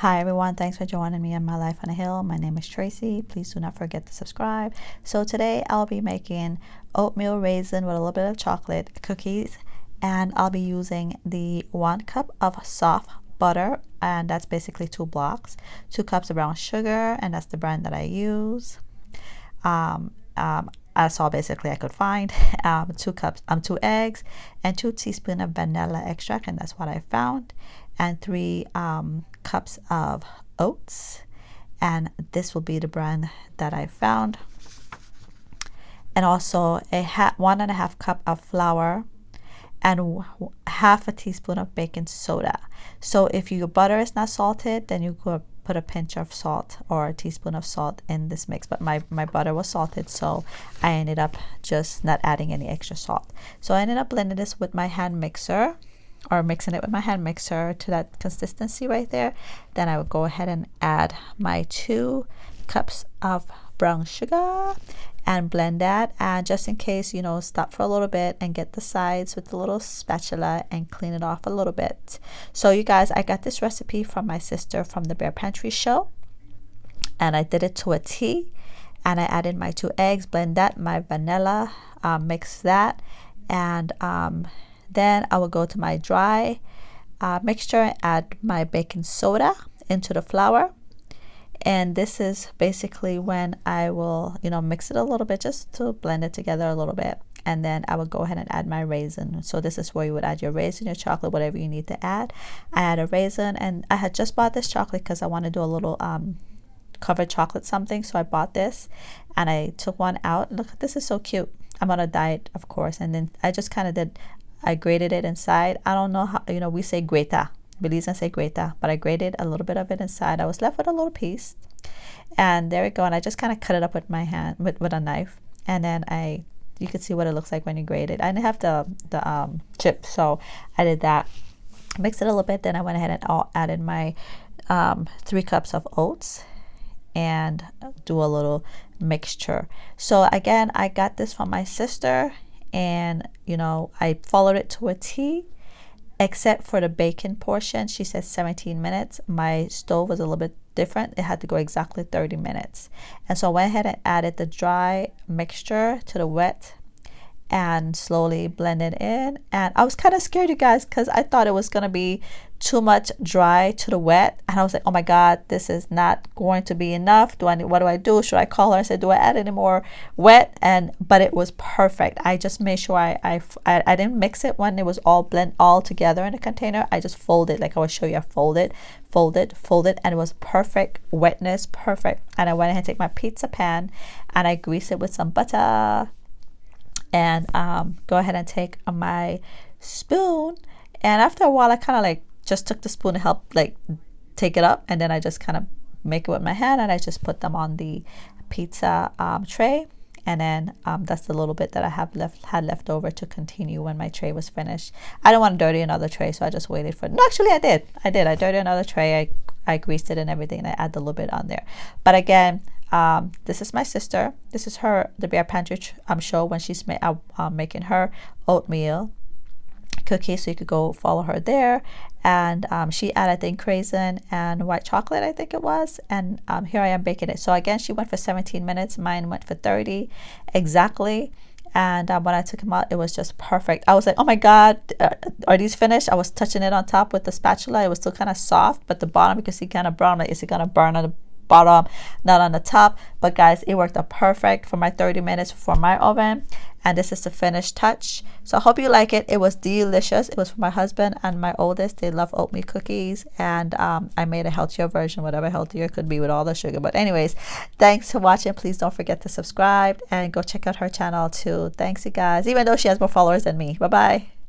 Hi everyone, thanks for joining me in my life on a hill. My name is Tracy. Please do not forget to subscribe. So today I'll be making oatmeal raisin with a little bit of chocolate cookies, and I'll be using the 1 cup of soft butter, and that's basically 2 blocks, 2 cups of brown sugar, and that's the brand that I use. That's all basically I could find. 2 eggs, and 2 teaspoons of vanilla extract, and that's what I found, and 3 cups of oats, and this will be the brand that I found, and also a 1.5 cup of flour, and half a teaspoon of baking soda. So if your butter is not salted, then you could put a pinch of salt or a teaspoon of salt in this mix, but my butter was salted, so I ended up just not adding any extra salt. So I ended up blending this with my hand mixer, or mixing it with my hand mixer to that consistency right there. Then I would go ahead and add my 2 cups of brown sugar and blend that, and just in case, stop for a little bit and get the sides with the little spatula and clean it off a little bit. So you guys, I got this recipe from my sister from the Bear Pantry show, and I did it to a T, and I added my 2 eggs, blend that, my vanilla, mix that, and then I will go to my dry mixture and add my baking soda into the flour. And this is basically when I will, mix it a little bit just to blend it together a little bit. And then I will go ahead and add my raisin. So this is where you would add your raisin, your chocolate, whatever you need to add. I add a raisin, and I had just bought this chocolate because I want to do a little covered chocolate something. So I bought this and I took one out. Look, this is so cute. I'm on a diet, of course. And then I just kind of I grated it inside. I don't know how, we say greta. Belizeans say greta, but I grated a little bit of it inside. I was left with a little piece. And there we go. And I just kind of cut it up with my hand, with a knife. And then you can see what it looks like when you grate it. I didn't have the chip, so I did that. Mixed it a little bit. Then I went ahead and added my 3 cups of oats and do a little mixture. So again, I got this from my sister, and I followed it to a T, except for the baking portion. She said 17 minutes. My stove was a little bit different. It had to go exactly 30 minutes. And so I went ahead and added the dry mixture to the wet and slowly blended in. And I was kind of scared, you guys, because I thought it was going to be too much dry to the wet, and I was like, oh my god, this is not going to be enough. What do I do? Should I call her and say, do I add any more wet? But it was perfect. I just made sure I didn't mix it when it was all blend all together in a container. I just folded, like I will show you. I folded, and it was perfect wetness, perfect. And I went ahead and take my pizza pan and I greased it with some butter, and go ahead and take my spoon. And after a while, I kind of just took the spoon to help take it up, and then I just kind of make it with my hand, and I just put them on the pizza tray. And then that's the little bit that I had left over to continue when my tray was finished. I don't want to dirty another tray, so I just waited for it. No, actually I did. I dirtied another tray. I greased it and everything, and I add a little bit on there. But again, this is my sister. This is the Bear Pantry show when she's making her oatmeal cookies, so you could go follow her there. And she added, I think, raisin and white chocolate, I think it was. And here I am baking it. So again, she went for 17 minutes. Mine went for 30 exactly. And when I took them out, it was just perfect. I was like, oh my god, are these finished? I was touching it on top with the spatula. It was still kind of soft, but the bottom, because you kind of brown, is it gonna burn on the bottom, not on the top? But guys, it worked out perfect for my 30 minutes for my oven. And this is the finished touch. So I hope you like it. It was delicious. It was for my husband and my oldest. They love oatmeal cookies, and I made a healthier version, whatever healthier it could be with all the sugar. But anyways, thanks for watching. Please don't forget to subscribe and go check out her channel too. Thanks, you guys, even though she has more followers than me. Bye bye.